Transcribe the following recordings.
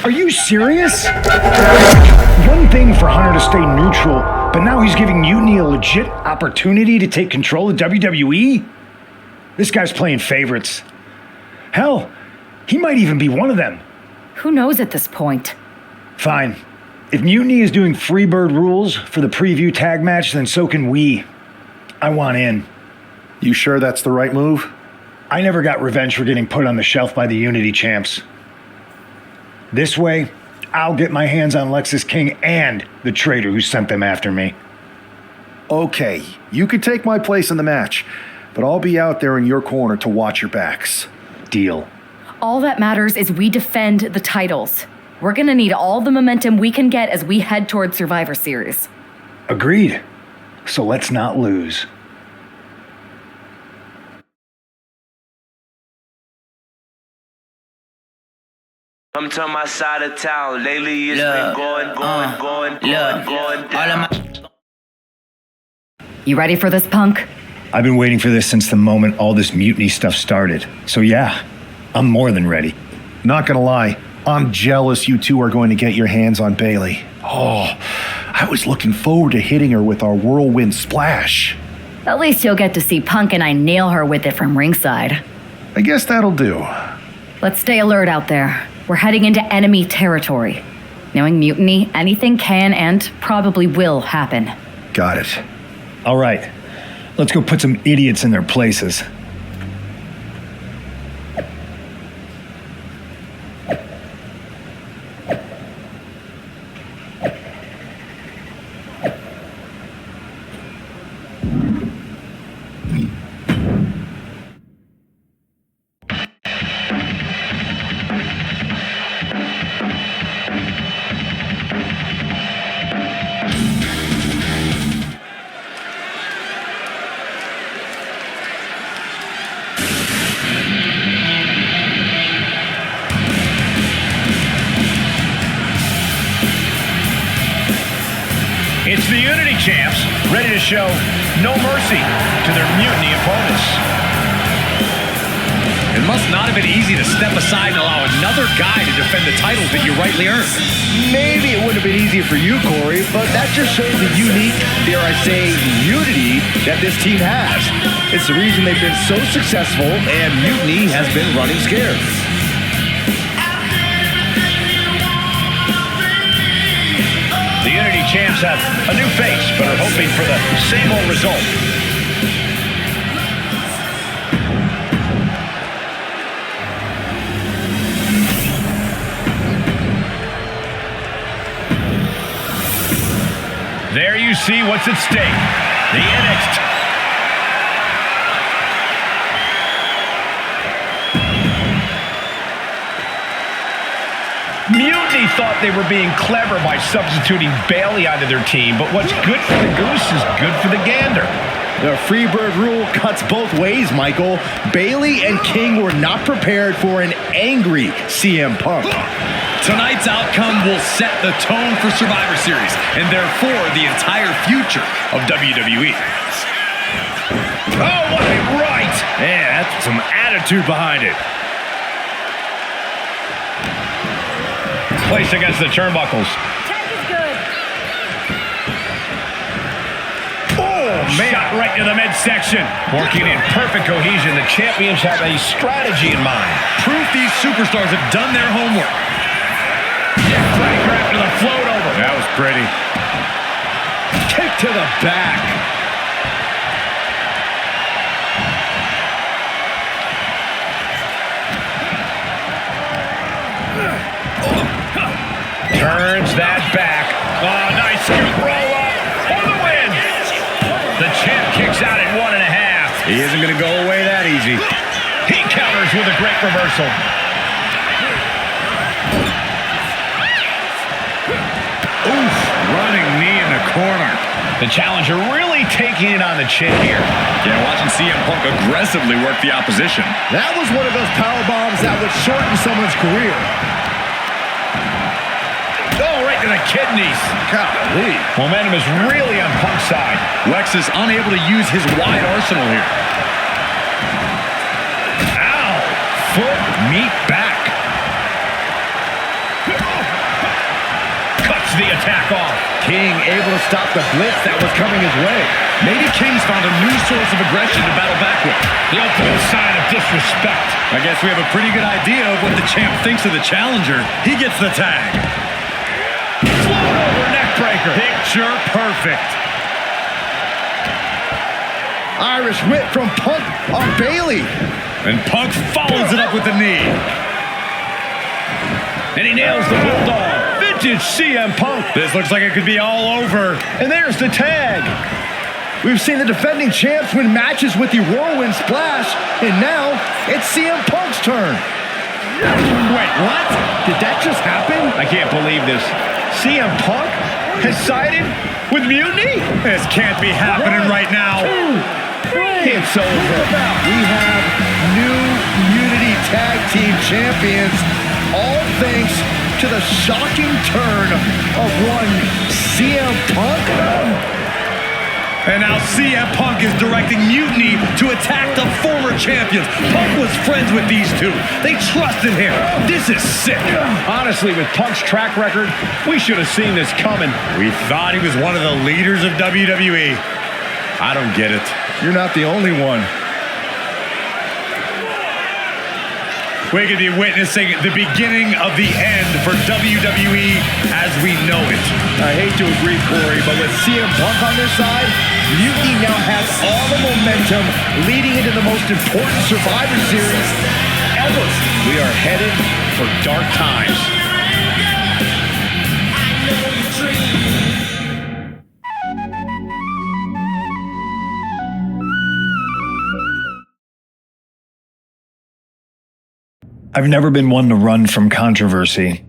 Are you serious? One thing for Hunter to stay neutral, but now he's giving Mutiny a legit opportunity to take control of WWE? This guy's playing favorites. Hell, he might even be one of them. Who knows at this point? Fine. If Mutiny is doing Freebird rules for the preview tag match, then so can we. I want in. You sure that's the right move? I never got revenge for getting put on the shelf by the Unity champs. This way, I'll get my hands on Lexus King and the traitor who sent them after me. Okay, you can take my place in the match, but I'll be out there in your corner to watch your backs. Deal. All that matters is we defend the titles. We're gonna need all the momentum we can get as we head toward Survivor Series. Agreed. So let's not lose. Come to my side of town. Lately it's been going down. You ready for this, punk? I've been waiting for this since the moment all this Mutiny stuff started. So yeah, I'm more than ready. Not gonna lie, I'm jealous you two are going to get your hands on Bayley. Oh, I was looking forward to hitting her with our whirlwind splash. At least you'll get to see Punk and I nail her with it from ringside. I guess that'll do. Let's stay alert out there. We're heading into enemy territory. Knowing Mutiny, anything can and probably will happen. Got it. All right, let's go put some idiots in their places. It's the Unity champs, ready to show no mercy to their Mutiny opponents. It must not have been easy to step aside and allow another guy to defend the titles that you rightly earned. Maybe it wouldn't have been easier for you, Corey, but that just shows the unique, dare I say, unity that this team has. It's the reason they've been so successful, and Mutiny has been running scared. The Unity champs have a new face, but are hoping for the same old result. There you see what's at stake. The NXT. Mutiny thought they were being clever by substituting Bayley onto their team, but what's good for the goose is good for the gander. The Freebird rule cuts both ways, Michael. Bayley and King were not prepared for an angry CM Punk. Tonight's outcome will set the tone for Survivor Series, and therefore the entire future of WWE. Oh, what a right! Man, that's some attitude behind it. Placed against the turnbuckles. Tag is good. Oh, man. Shot right to the midsection. Working in perfect cohesion, the champions have a strategy in mind. Proof these superstars have done their homework. Breaker after the float over. That was pretty. Kick to the back. Turns that back. Oh, nice scoop roll up for the win. The champ kicks out at 1.5. He isn't going to go away that easy. He counters with a great reversal. Oof, running knee in the corner. The challenger really taking it on the chin here. Yeah, watching CM Punk aggressively work the opposition. That was one of those power bombs that would shorten someone's career. Oh, right to the kidneys. Golly. Momentum is really on Punk's side. Lex is unable to use his wide arsenal here. Ow! Foot meet back. the attack off. King able to stop the blitz that was coming his way. Maybe King's found a new source of aggression to battle back with. The ultimate sign of disrespect. I guess we have a pretty good idea of what the champ thinks of the challenger. He gets the tag. Float over neck breaker. Picture perfect. Irish whip from Punk on Bailey. And Punk follows it up with the knee. And he nails the bulldog. Vintage CM Punk. This looks like it could be all over. And there's the tag. We've seen the defending champs win matches with the whirlwind splash, and now it's CM Punk's turn. Wait, what? Did that just happen? I can't believe this. CM Punk has sided with Mutiny? This can't be happening right now. It's over. We have new Unity Tag Team Champions, all thanks to the shocking turn of one CM Punk. And now CM Punk is directing Mutiny to attack the former champions. Punk was friends with these two. They trusted him. This is sick. Honestly, with Punk's track record, we should have seen this coming. We thought he was one of the leaders of WWE. I don't get it. You're not the only one. We could be witnessing the beginning of the end for WWE as we know it. I hate to agree, Corey, but with CM Punk on their side, Mutiny now has all the momentum leading into the most important Survivor Series ever. We are headed for dark times. I've never been one to run from controversy.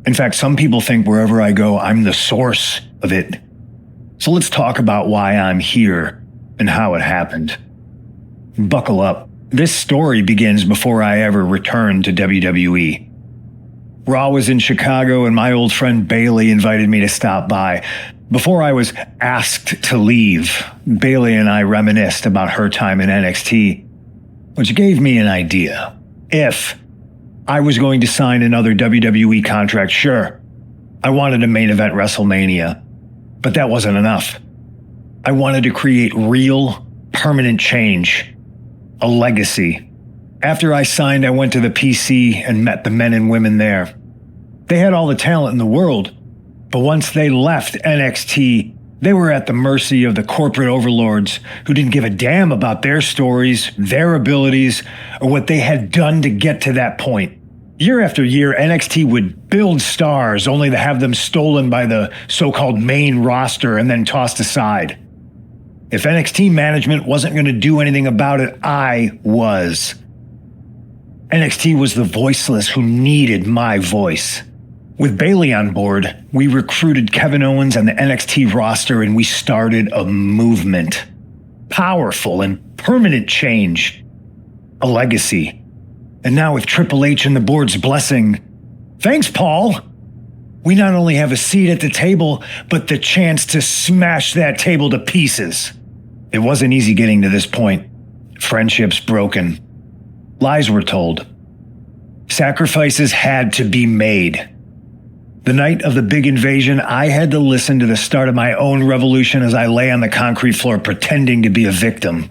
In fact, some people think wherever I go, I'm the source of it. So let's talk about why I'm here and how it happened. Buckle up. This story begins before I ever returned to WWE. Raw was in Chicago and my old friend Bailey invited me to stop by. Before I was asked to leave, Bailey and I reminisced about her time in NXT, which gave me an idea. If I was going to sign another WWE contract, sure, I wanted a main event WrestleMania, but that wasn't enough. I wanted to create real, permanent change, a legacy. After I signed, I went to the PC and met the men and women there. They had all the talent in the world, but once they left NXT, they were at the mercy of the corporate overlords who didn't give a damn about their stories, their abilities, or what they had done to get to that point. Year after year, NXT would build stars only to have them stolen by the so-called main roster and then tossed aside. If NXT management wasn't going to do anything about it, I was. NXT was the voiceless who needed my voice. With Bailey on board, we recruited Kevin Owens and the NXT roster and we started a movement. Powerful and permanent change. A legacy. And now with Triple H and the board's blessing, thanks, Paul! We not only have a seat at the table, but the chance to smash that table to pieces. It wasn't easy getting to this point. Friendships broken. Lies were told. Sacrifices had to be made. The night of the big invasion, I had to listen to the start of my own revolution as I lay on the concrete floor pretending to be a victim.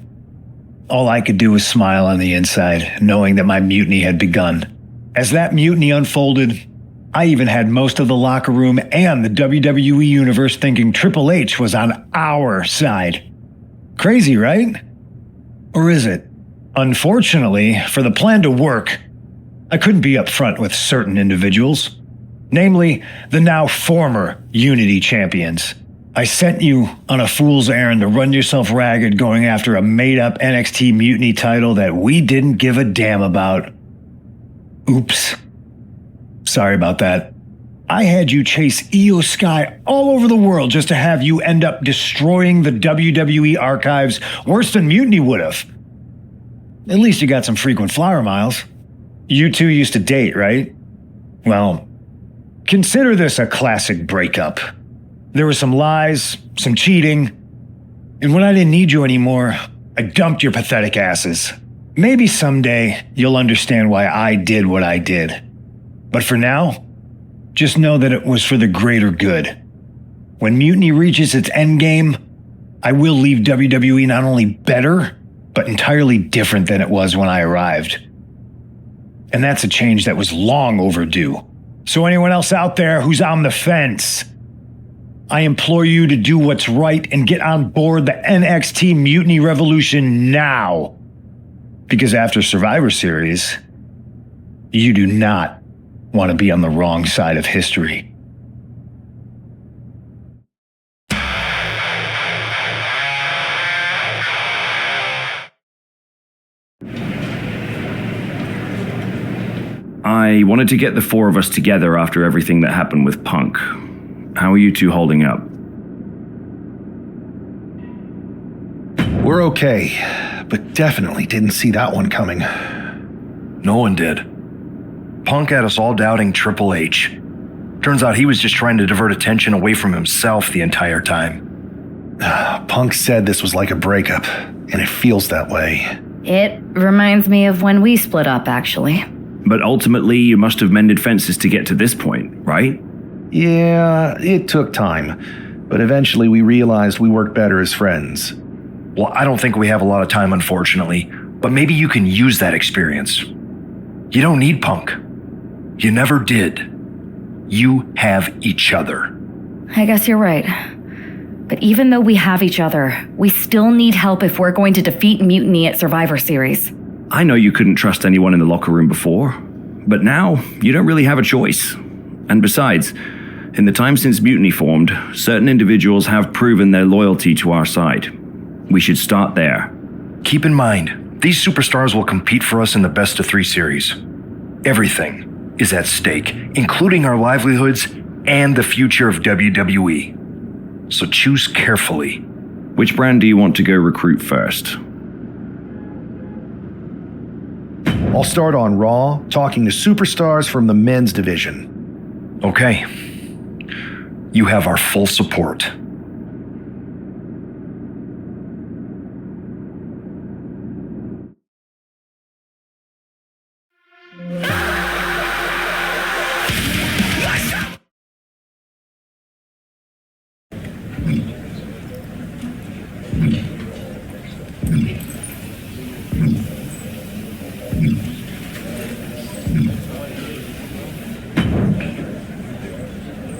All I could do was smile on the inside, knowing that my mutiny had begun. As that mutiny unfolded, I even had most of the locker room and the WWE Universe thinking Triple H was on our side. Crazy, right? Or is it? Unfortunately, for the plan to work, I couldn't be upfront with certain individuals. Namely, the now former Unity champions. I sent you on a fool's errand to run yourself ragged going after a made-up NXT Mutiny title that we didn't give a damn about. Oops. Sorry about that. I had you chase Io Sky all over the world just to have you end up destroying the WWE archives worse than Mutiny would have. At least you got some frequent flower miles. You two used to date, right? Well, consider this a classic breakup. There were some lies, some cheating, and when I didn't need you anymore, I dumped your pathetic asses. Maybe someday you'll understand why I did what I did. But for now, Just know that it was for the greater good. When Mutiny reaches its endgame, I will leave WWE not only better, but entirely different than it was when I arrived. And that's a change that was long overdue. So anyone else out there who's on the fence, I implore you to do what's right and get on board the NXT Mutiny Revolution now. Because after Survivor Series, you do not want to be on the wrong side of history. I wanted to get the four of us together after everything that happened with Punk. How are you two holding up? We're okay, but definitely didn't see that one coming. No one did. Punk had us all doubting Triple H. Turns out he was just trying to divert attention away from himself the entire time. Punk said this was like a breakup, and it feels that way. It reminds me of when we split up, actually. But ultimately, you must have mended fences to get to this point, right? Yeah, it took time, but eventually we realized we worked better as friends. Well, I don't think we have a lot of time, unfortunately, but maybe you can use that experience. You don't need Punk. You never did. You have each other. I guess you're right. But even though we have each other, we still need help if we're going to defeat Mutiny at Survivor Series. I know you couldn't trust anyone in the locker room before, but now you don't really have a choice. And besides, in the time since Mutiny formed, certain individuals have proven their loyalty to our side. We should start there. Keep in mind, these superstars will compete for us in the best of 3 series. Everything is at stake, including our livelihoods and the future of WWE. So choose carefully. Which brand do you want to go recruit first? I'll start on Raw, talking to superstars from the men's division. Okay. You have our full support.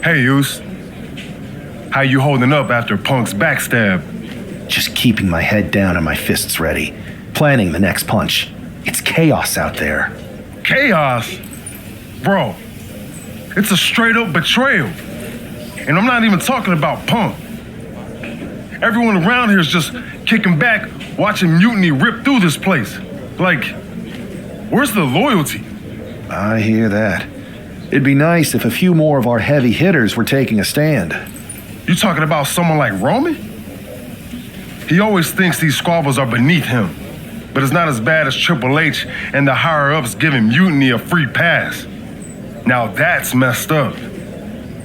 Hey, Oos. How you holding up after Punk's backstab? Just keeping my head down and my fists ready. Planning the next punch. It's chaos out there. Chaos? Bro, it's a straight-up betrayal. And I'm not even talking about Punk. Everyone around here is just kicking back, watching Mutiny rip through this place. Like, where's the loyalty? I hear that. It'd be nice if a few more of our heavy hitters were taking a stand. You talking about someone like Roman? He always thinks these squabbles are beneath him, but it's not as bad as Triple H and the higher-ups giving Mutiny a free pass. Now that's messed up.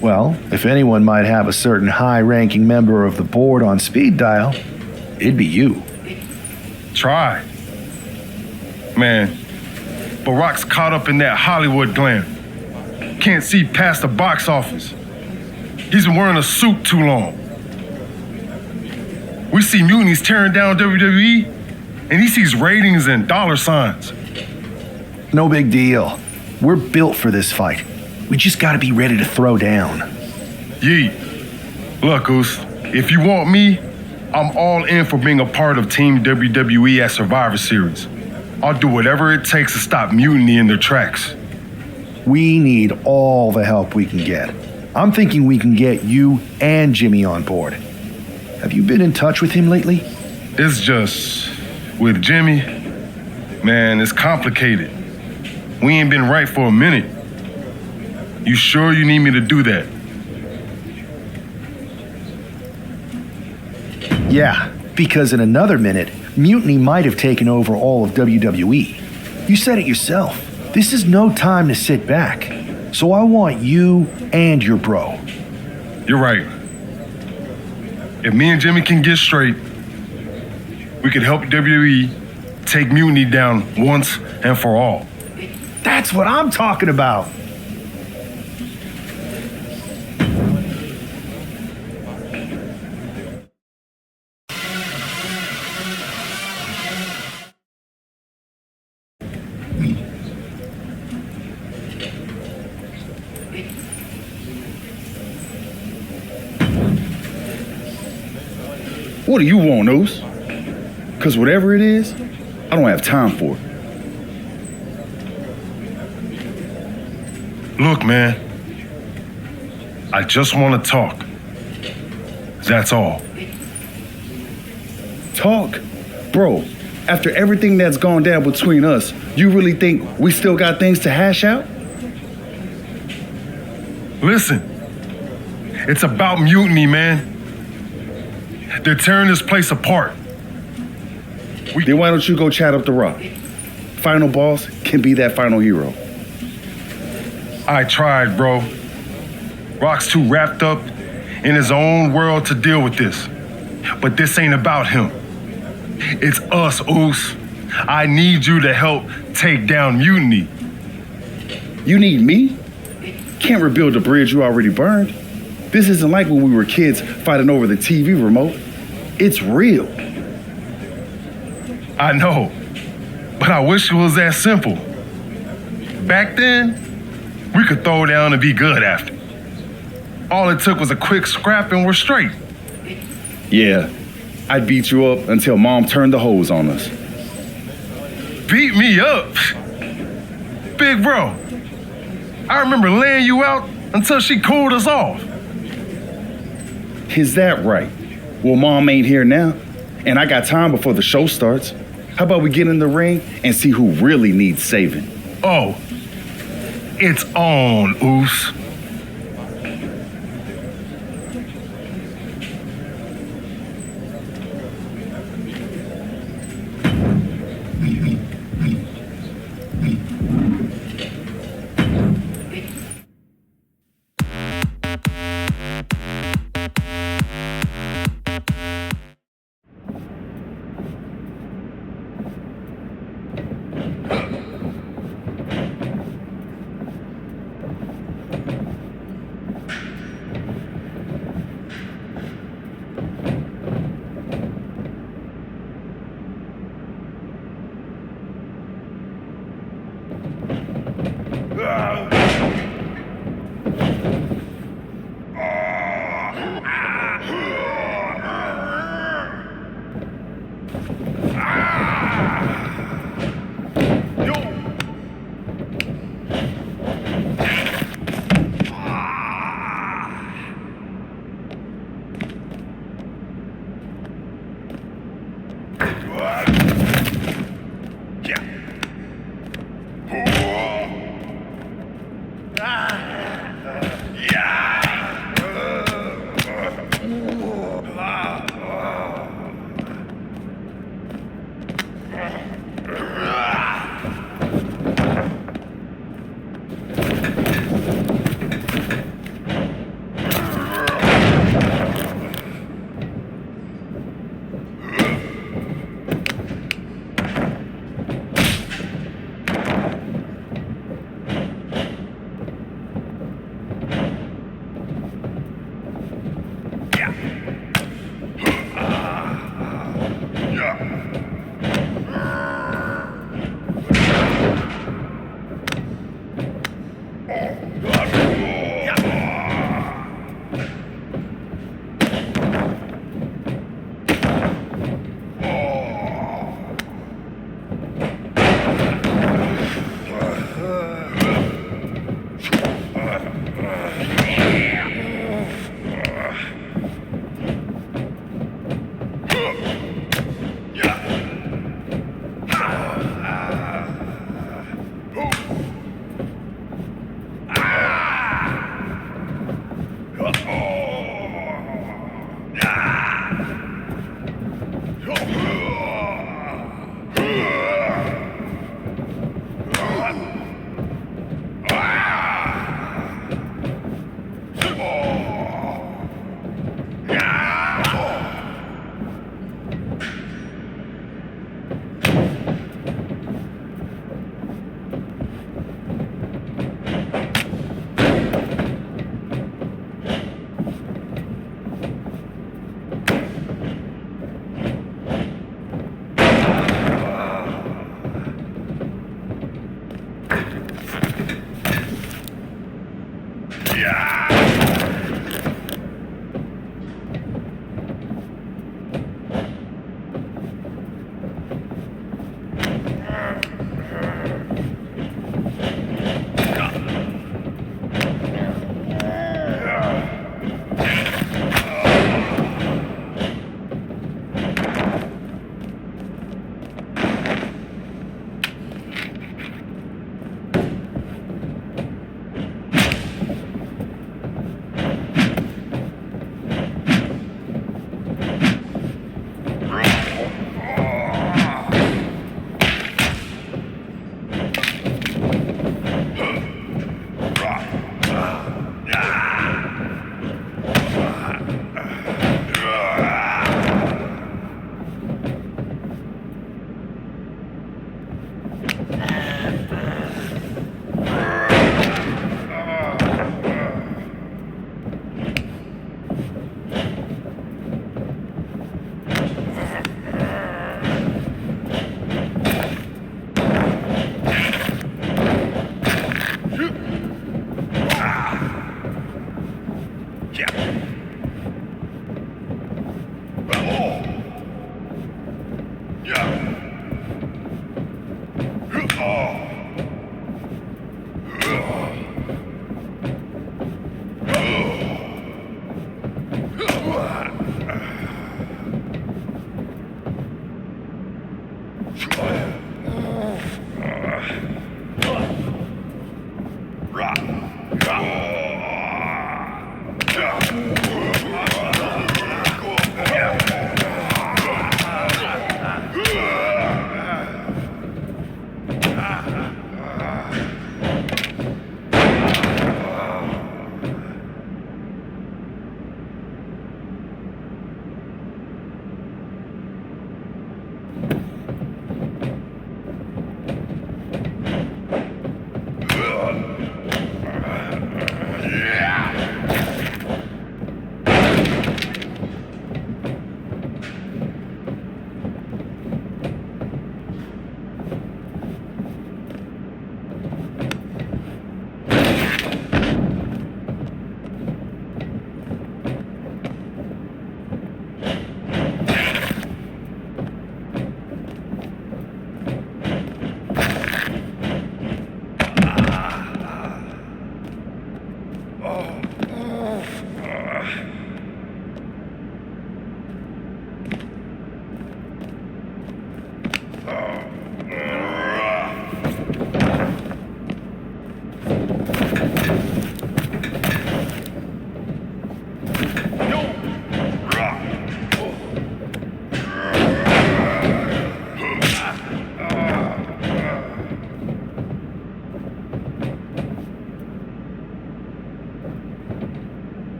Well, if anyone might have a certain high-ranking member of the board on speed dial, it'd be you. Try. Man, Barack's caught up in that Hollywood glam. Can't see past the box office. He's been wearing a suit too long. We see Mutiny's tearing down WWE, and he sees ratings and dollar signs. No big deal. We're built for this fight. We just gotta be ready to throw down. Yeet. Look, Oos, if you want me, I'm all in for being a part of Team WWE at Survivor Series. I'll do whatever it takes to stop Mutiny in their tracks. We need all the help we can get. I'm thinking we can get you and Jimmy on board. Have you been in touch with him lately? It's just, with Jimmy, man, it's complicated. We ain't been right for a minute. You sure you need me to do that? Yeah, because in another minute, Mutiny might have taken over all of WWE. You said it yourself. This is no time to sit back. So I want you and your bro. You're right. If me and Jimmy can get straight, we could help WWE take Mutiny down once and for all. That's what I'm talking about. What do you want, Oos? Because whatever it is, I don't have time for it. Look, man, I just want to talk. That's all. Talk? Bro, after everything that's gone down between us, you really think we still got things to hash out? Listen, it's about mutiny, man. They're tearing this place apart. Then why don't you go chat up the Rock? Final boss can be that final hero. I tried, bro. Rock's too wrapped up in his own world to deal with this. But this ain't about him. It's us, Oos. I need you to help take down mutiny. You need me? Can't rebuild the bridge you already burned. This isn't like when we were kids fighting over the TV remote. It's real. I know, but I wish it was that simple. Back then, we could throw down and be good after. All it took was a quick scrap and we're straight. Yeah, I'd beat you up until Mom turned the hose on us. Beat me up? Big bro, I remember laying you out until she cooled us off. Is that right? Well, Mom ain't here now, and I got time before the show starts. How about we get in the ring and see who really needs saving? Oh, it's on, Oos.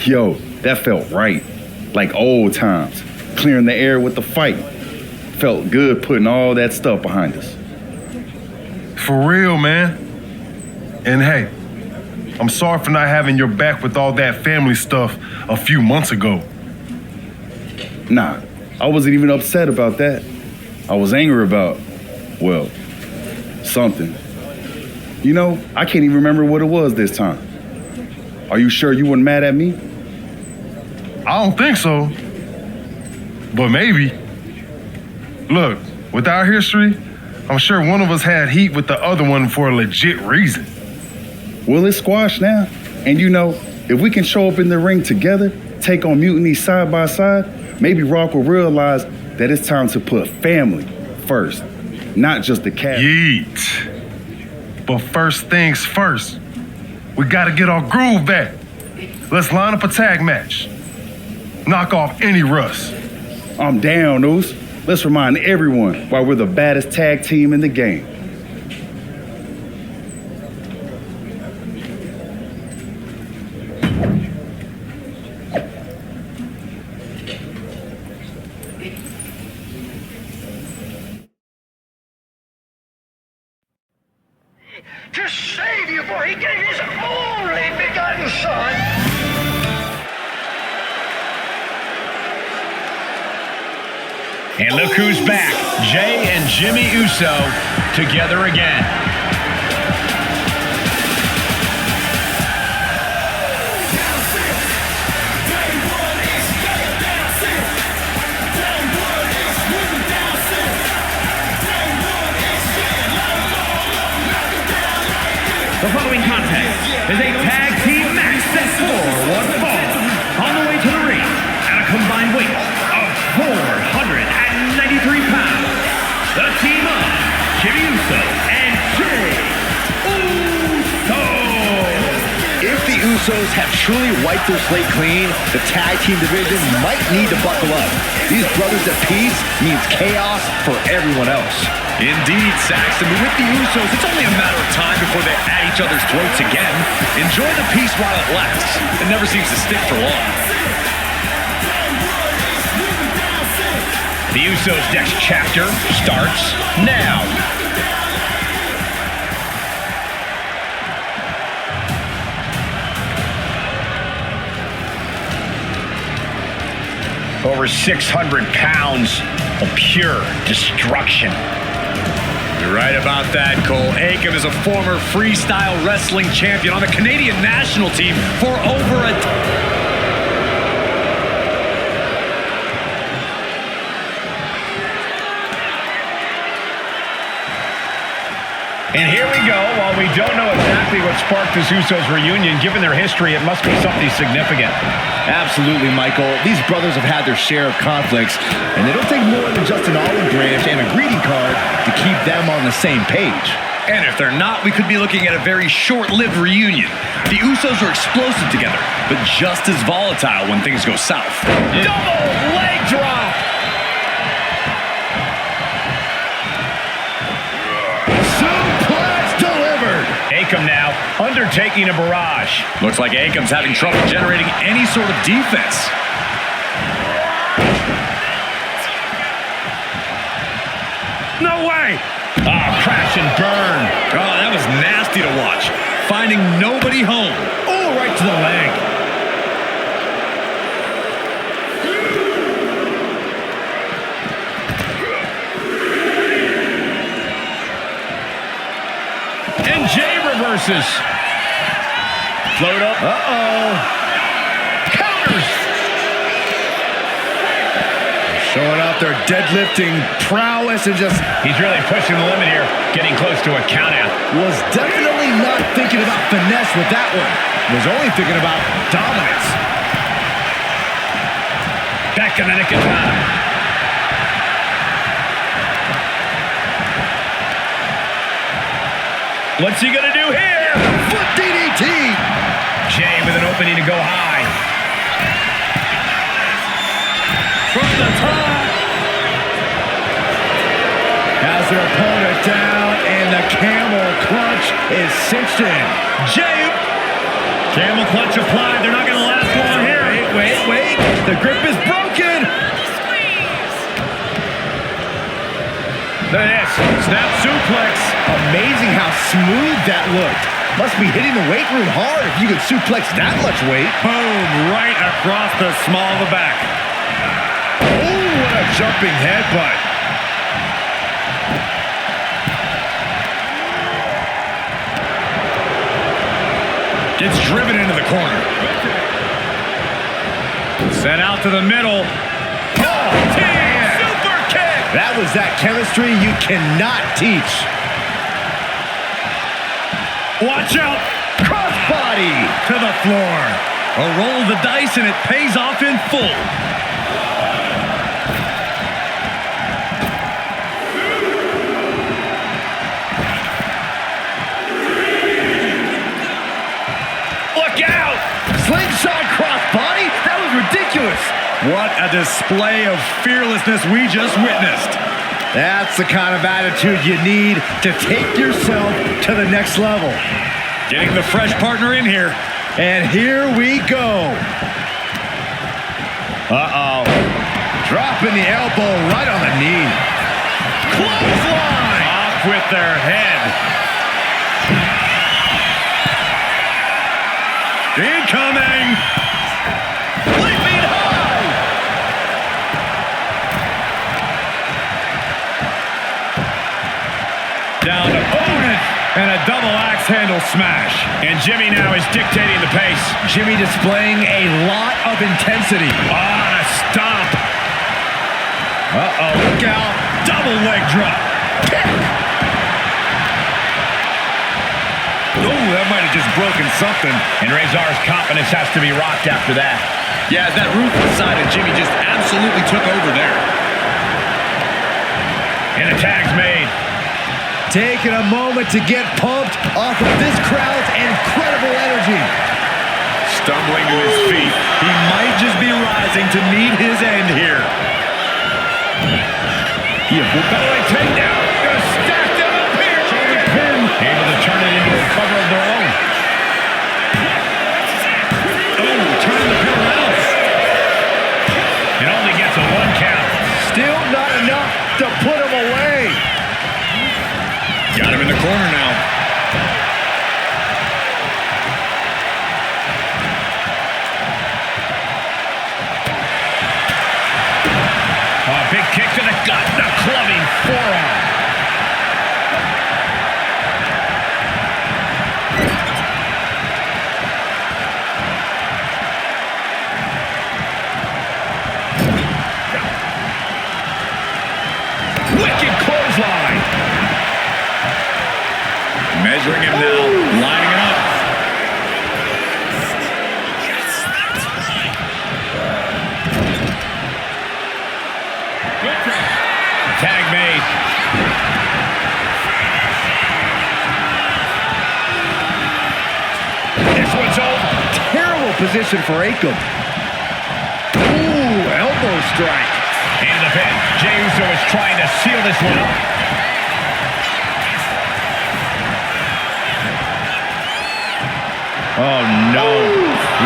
Yo, that felt right. Like old times. Clearing the air with the fight. Felt good putting all that stuff behind us. For real, man. And hey, I'm sorry for not having your back with all that family stuff a few months ago. Nah, I wasn't even upset about that. I was angry about, well, something. You know, I can't even remember what it was this time. Are you sure you weren't mad at me? I don't think so. But maybe. Look, with our history, I'm sure one of us had heat with the other one for a legit reason. Well, it's squashed now. And you know, if we can show up in the ring together, take on Mutiny side by side, maybe Rock will realize that it's time to put family first, not just the cat. Yeet. But first things first, we gotta get our groove back. Let's line up a tag match. Knock off any rust. I'm down, Oos. Let's remind everyone why we're the baddest tag team in the game. To save you, for he gave his only begotten son. And look who's back. Jay and Jimmy Uso together again. The following contest is a tag team match set for one fall. On the way to the ring at a combined weight of 493 pounds, the team of Jimmy Uso and Jay Uso. If the Usos have truly wiped their slate clean, the tag team division might need to buckle up. These brothers at peace means chaos for everyone else. Indeed, Saxton. With the Usos, it's only a matter of time before they're at each other's throats again. Enjoy the peace while it lasts. It never seems to stick for long. The Usos' next chapter starts now. Over 600 pounds of pure destruction. You're right about that, Cole. Akam is a former freestyle wrestling champion on the Canadian national team for over a... And here we go. While we don't know exactly what sparked this Usos reunion, given their history, it must be something significant. Absolutely, Michael. These brothers have had their share of conflicts, and they don't take more than just an olive branch and a greeting card to keep them on the same page. And if they're not, we could be looking at a very short-lived reunion. The Usos are explosive together, but just as volatile when things go south. Double leg drop! Akam now undertaking a barrage. Looks like Akam's having trouble generating any sort of defense. No way! Crash and burn. Oh, that was nasty to watch. Finding nobody home. Oh, right to the leg. And Jay reverses. Float up. Counters. Showing off their deadlifting prowess and just... He's really pushing the limit here, getting close to a countout. Was definitely not thinking about finesse with that one. Was only thinking about dominance. Back in the nick of time. What's he gonna do here? Foot DDT! Jay with an opening to go high. From the top. Has their opponent down, and the camel clutch is cinched in. Jay, camel clutch applied. They're not gonna last long here. Wait. The grip is broken. There it is. Snap suplex. Amazing how smooth that looked. Must be hitting the weight room hard if you could suplex that much weight. Boom, right across the small of the back. Oh, what a jumping headbutt. Gets driven into the corner. Sent out to the middle. Oh, damn! Super kick! That was that chemistry you cannot teach. Watch out! Crossbody! To the floor. A roll of the dice and it pays off in full. Look out! Slingshot crossbody? That was ridiculous. What a display of fearlessness we just witnessed. That's the kind of attitude you need to take yourself to the next level. Getting the fresh partner in here. And here we go. Uh-oh. Dropping the elbow right on the knee. Clothesline! Off with their head. Incoming! Leaping high! Down opponent and a double axe handle smash. And Jimmy now is dictating the pace. Jimmy displaying a lot of intensity. Ah, stomp. Uh-oh, look out. Double leg drop. Kick. Oh, that might have just broken something. And Razor's confidence has to be rocked after that. Yeah, that ruthless side of Jimmy just absolutely took over there. And the tag's made. Taking a moment to get pumped off of this crowd's incredible energy. Stumbling to his feet. He might just be rising to meet his end here. Belly takedown. Just stacked him up here. Charlie pin. Able to turn it into a cover of their own. Oh, turning the pin around. It only gets a 1 count. Still not enough to put him away. Got him in the corner now. Oh, big kick to the gut. The clubbing forearm. Wicked clothesline. Measuring him now, lining it up. Tag made. This one's over. Terrible position for Akam. Ooh, elbow strike. Into the pin. Jey Uso is trying to seal this one up. Oh, no.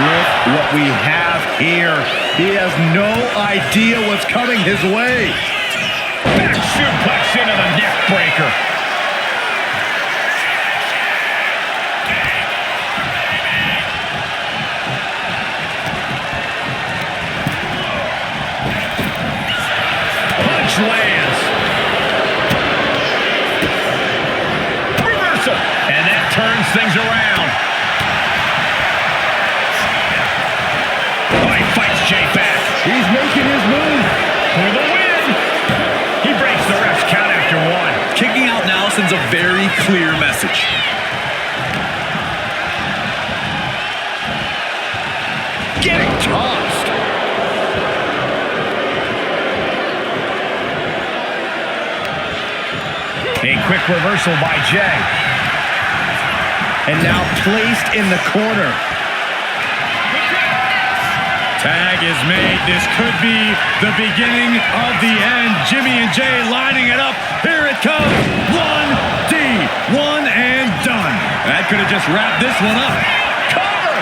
Look what we have here. He has no idea what's coming his way. Back suplex into the neck breaker. Punch lands. Reversal. And that turns things around. Oh, he fights Jey back. He's making his move. For the win. He breaks the ref's count after 1. Kicking out now sends a very clear message. Getting tossed. A quick reversal by Jey. And now placed in the corner. Tag is made. This could be the beginning of the end. Jimmy and Jey lining it up. Here it comes. 1D. One and done. That could have just wrapped this one up. Cover!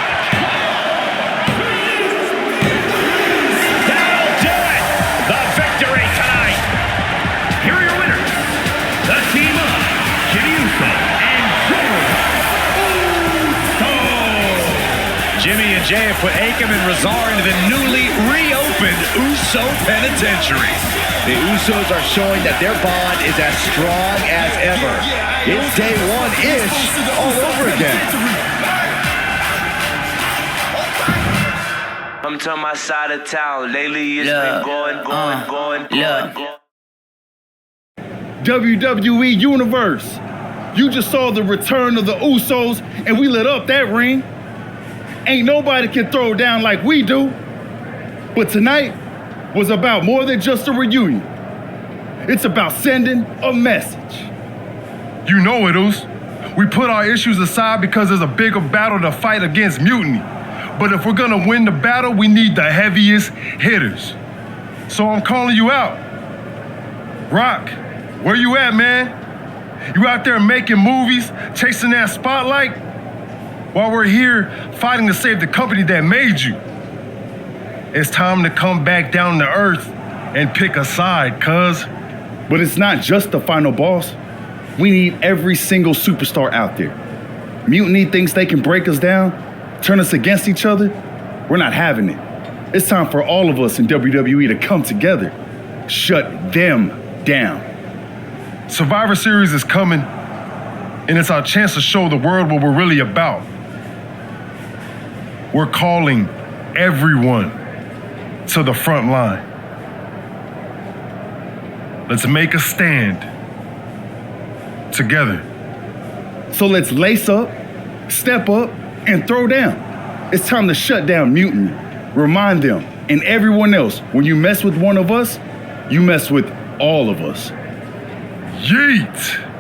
Jimmy and Jay have put Akam and Razar into the newly reopened Uso Penitentiary. The Usos are showing that their bond is as strong as ever. It's day one-ish all over again. I'm to my side of town. Lately it's been going. WWE Universe, you just saw the return of the Usos and we lit up that ring. Ain't nobody can throw down like we do. But tonight was about more than just a reunion. It's about sending a message. You know it, Oos. We put our issues aside because there's a bigger battle to fight against mutiny. But if we're gonna win the battle, we need the heaviest hitters. So I'm calling you out. Rock, where you at, man? You out there making movies, chasing that spotlight? While we're here fighting to save the company that made you. It's time to come back down to earth and pick a side, cuz. But it's not just the final boss. We need every single superstar out there. Mutiny thinks they can break us down, turn us against each other. We're not having it. It's time for all of us in WWE to come together. Shut them down. Survivor Series is coming, and it's our chance to show the world what we're really about. We're calling everyone to the front line. Let's make a stand together. So let's lace up, step up, and throw down. It's time to shut down mutiny. Remind them and everyone else, when you mess with one of us, you mess with all of us. Yeet!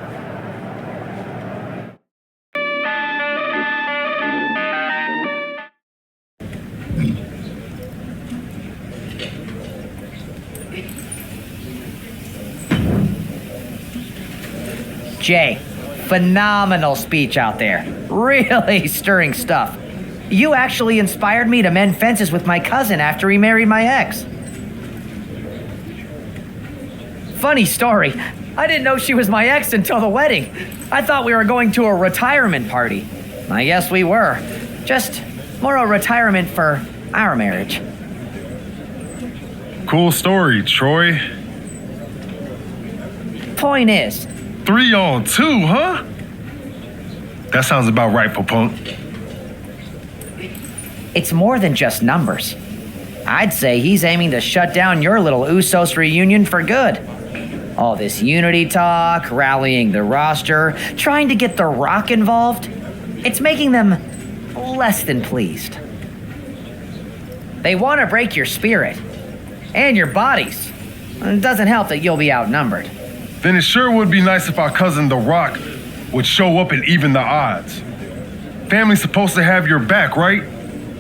Jay, phenomenal speech out there. Really stirring stuff. You actually inspired me to mend fences with my cousin after he married my ex. Funny story. I didn't know she was my ex until the wedding. I thought we were going to a retirement party. I guess we were. Just more a retirement for our marriage. Cool story, Troy. Point is, 3-on-2, huh? That sounds about right, Punk. it's more than just numbers. I'd say he's aiming to shut down your little Usos reunion for good. All this unity talk, rallying the roster, trying to get The Rock involved, it's making them less than pleased. They want to break your spirit and your bodies. It doesn't help that you'll be outnumbered. Then it sure would be nice if our cousin The Rock would show up and even the odds. Family's supposed to have your back, right?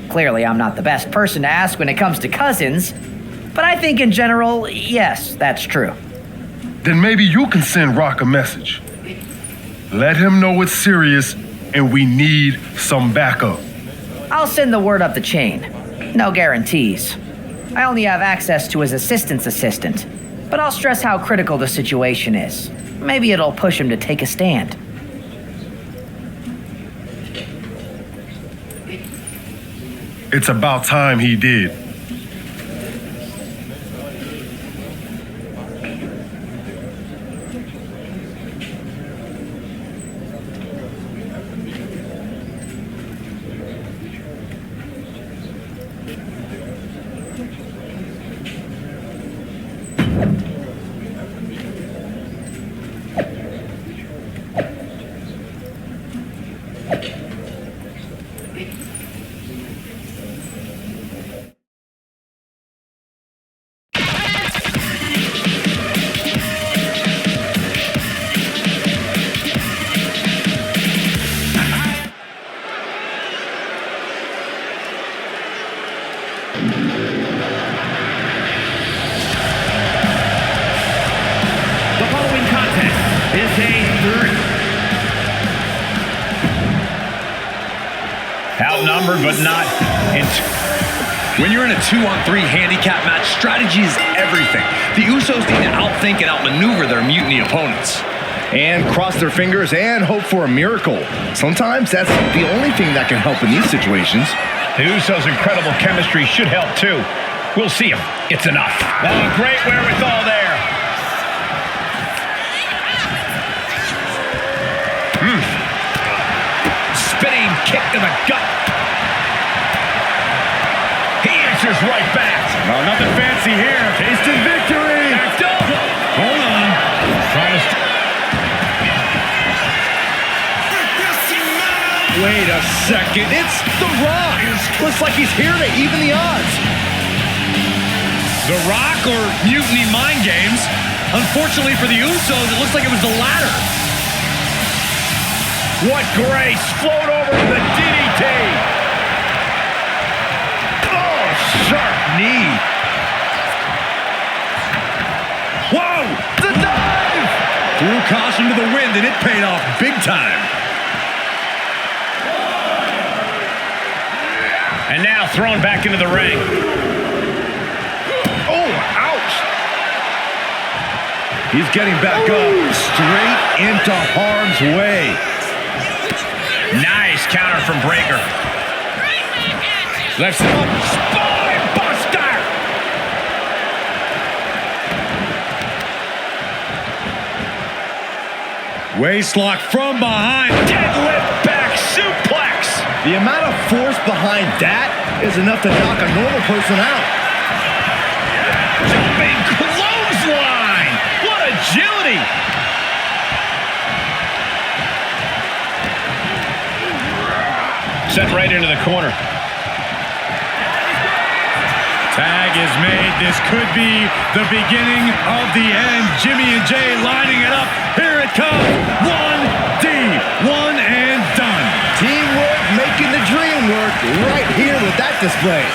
Clearly, I'm not the best person to ask when it comes to cousins, but I think in general, yes, that's true. Then maybe you can send Rock a message. Let him know it's serious and we need some backup. I'll send the word up the chain. No guarantees. I only have access to his assistant's assistant, but I'll stress how critical the situation is. Maybe it'll push him to take a stand. It's about time he did. The following contest is a Outnumbered, but not when you're in a 2-on-3 handicap match, strategy is everything. The Usos need to outthink and outmaneuver their mutiny opponents. and cross their fingers and hope for a miracle. Sometimes that's the only thing that can help in these situations. The Usos' incredible chemistry should help too. We'll see if it's enough. Oh, great wherewithal there. Spinning kick to the gut. He answers right back. No, nothing fancy here. Tasted victory. Backed up. Hold on. Trying to... Wait a second, it's The Rock. Looks like he's here to even the odds. The Rock or Mutiny Mind Games? Unfortunately for the Usos, it looks like it was the latter. What grace. Float over to the DDT. Oh, sharp knee. Whoa! The dive! Threw caution to the wind, and it paid off big time. And now thrown back into the ring. Oh, ouch! He's getting back up, straight into harm's way. Nice counter from Breaker. Lifts him up. Spine buster! Waistlock from behind. Deadlift back suplex. The amount of force behind that is enough to knock a normal person out. Jumping clothesline. What agility. Set right into the corner. Tag is made. This could be the beginning of the end. Jimmy and Jay lining it up. Here it comes. 1D. One and done. Teamwork making the dream work right here with that display.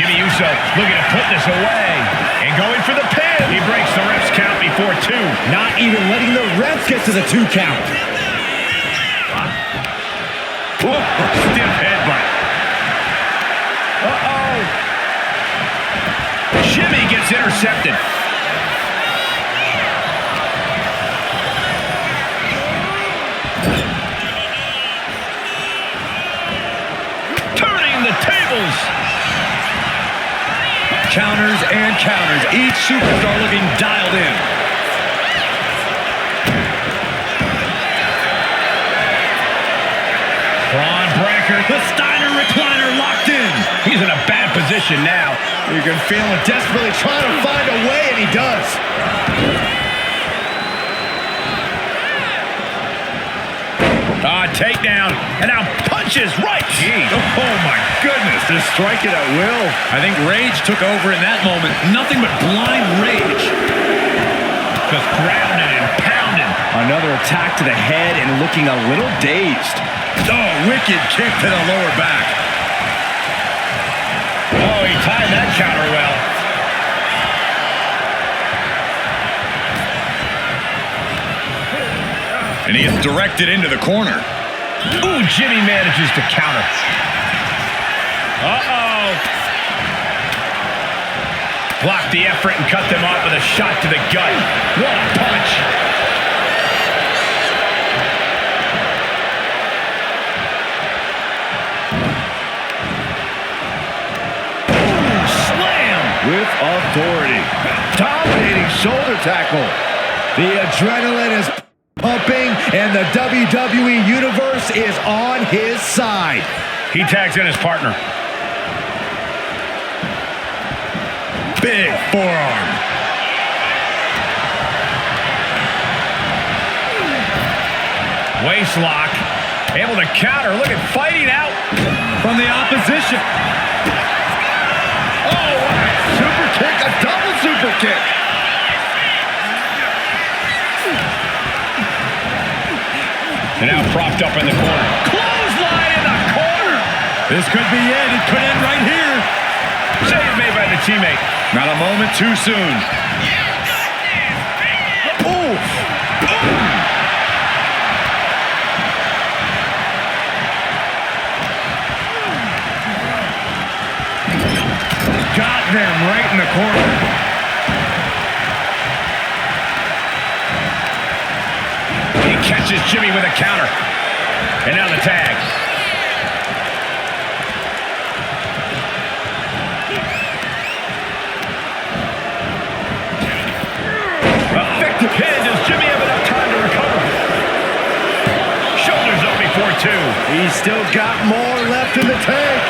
Jimmy Uso looking to put this away. And going for the pin. He breaks the ref's count before 2. Not even letting the refs get to the 2 count. Ooh, stiff headbutt. Uh-oh. Jimmy gets intercepted. Turning the tables. Counters and counters. Each superstar looking dialed in. Braun Breaker. The Steiner recliner locked in. He's in a bad position now. You can feel him desperately trying to find a way, and he does. Takedown. And now punches right. Jeez. Oh, my goodness. Just striking at will. I think rage took over in that moment. Nothing but blind rage. Just grounded and pounded. Another attack to the head and looking a little dazed. Oh, wicked kick to the lower back. Oh, he timed that counter well. And he is directed into the corner. Ooh, Jimmy manages to counter. Uh-oh. Blocked the effort and cut them off with a shot to the gut. What a punch. Ooh, slam. With authority. Dominating shoulder tackle. The adrenaline is pumping, and the WWE Universe is on his side. He tags in his partner. Big forearm. Waistlock. Able to counter. Look at fighting out From the opposition. Oh, super kick, a double super kick. And now propped up in the corner. Clothesline in the corner. This could be it. It could end right here. Save made by the teammate. Not a moment too soon. Oof. Got them right in the corner. Catches Jimmy with a counter. And now the tag. Effective hit. Does Jimmy have enough time to recover? Shoulders up before two. He's still got more left in the tank.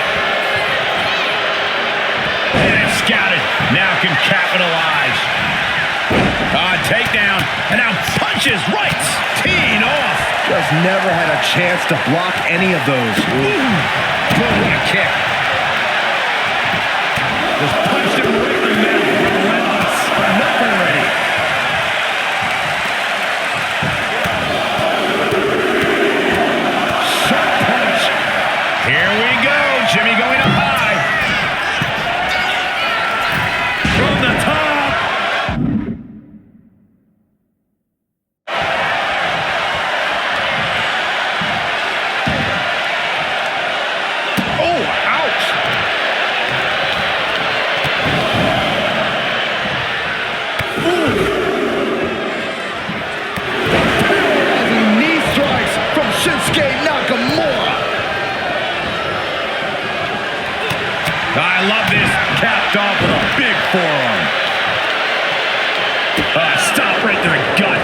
And scouted. Now can capitalize. Takedown. And now punches right. Teeing off. Just never had a chance to block any of those. What a kick. Just punched him right in the middle. Relentless. Enough already. Shot punch. Here we go. Jimmy going up high. From the top. I love this. Capped off with a big forearm. Stop right to the gut.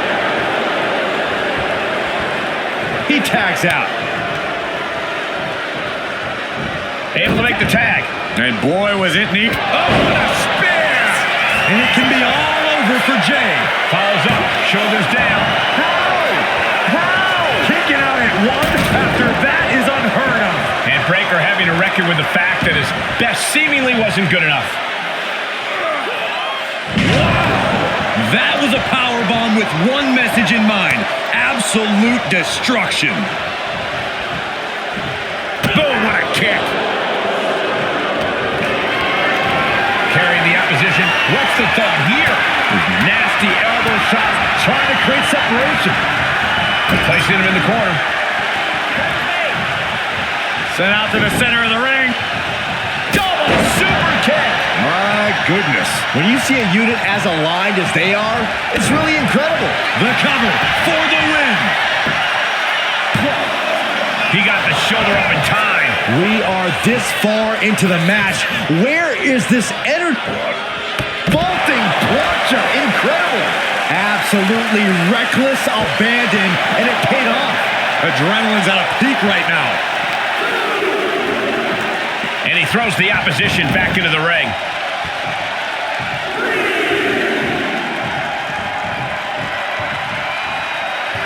He tags out. Able to make the tag. And boy, was it neat. Oh, what a spear! And it can be all over for Jay. Follows up. Shoulders down. How? Kicking out at one after that is unheard of. And Breaker having to reckon with the fact that his best seemingly wasn't good enough. That was a powerbomb with one message in mind. Absolute destruction. Boom, what a kick. Carrying the opposition. What's the thought here? Nasty elbow shots, trying to create separation. Placing him in the corner. Sent out to the center of the ring. Double super kick. My goodness. When you see a unit as aligned as they are, it's really incredible. The cover for the win. He got the shoulder up in time. We are this far into the match. Where is this vaulting plancha? Incredible. Absolutely reckless abandon, and it paid off. Adrenaline's at a peak right now. And he throws the opposition back into the ring.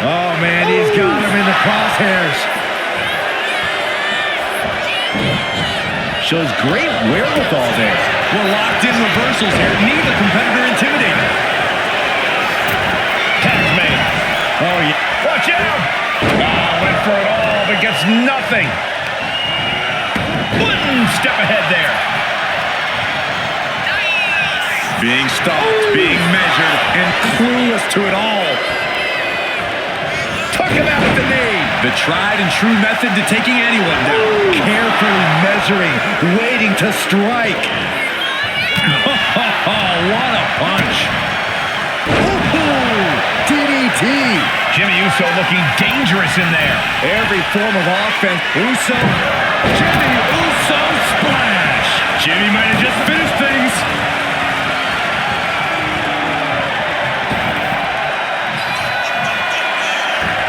Oh, man, he's got him in the crosshairs. Shows great wherewithal there. We're locked in reversals here. Neither competitor intimidated. Tag's made. Oh, yeah. Watch out! Oh, went for it all, but gets nothing. One step ahead there. Being stalked, being measured, and clueless to it all. Took him out with the knee. The tried and true method to taking anyone down. Carefully measuring, waiting to strike. What a punch. Ooh, DDT. Jimmy Uso looking dangerous in there. Every form of offense. Jimmy Uso splash. Jimmy might have just finished things.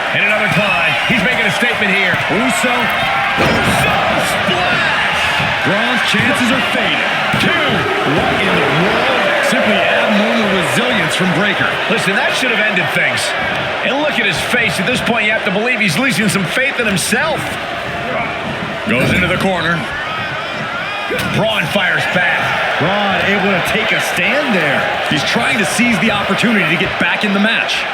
And another climb. He's making a statement here. Uso splash. Braun's chances are fading. Two. What in the world? Simply abnormal resilience from Breaker. Listen, that should have ended things. And look at his face. At this point, you have to believe he's losing some faith in himself. Goes into the corner. Braun fires back. Braun able to take a stand there. He's trying to seize the opportunity to get back in the match.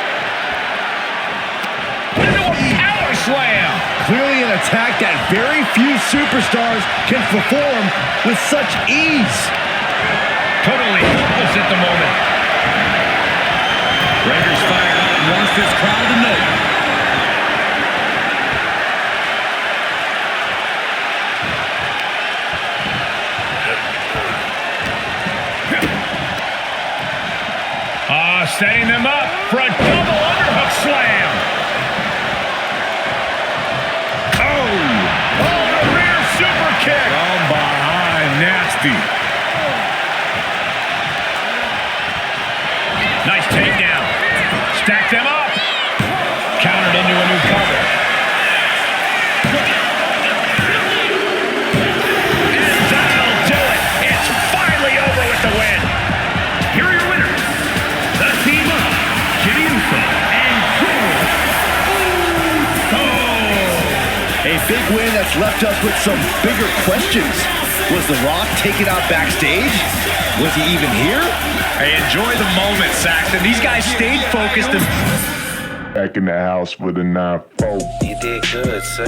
Into a power slam. Clearly an attack that very few superstars can perform with such ease. Totally helpless at the moment. Breaker's fired up and wants this crowd to know. Setting them up for a double underhook slam. kick. From behind, nasty. Nice takedown. Stack them up. Countered into a new cover. And that'll do it. It's finally over with the win. Here are your winners, the team of Jimmy Uso and Drew Uso. A big win that's left us with some bigger questions. Was The Rock taken out backstage? Was he even here? Hey, enjoy the moment, Saxton. These guys stayed focused and Back in the house with a 9-4. You did good, sir.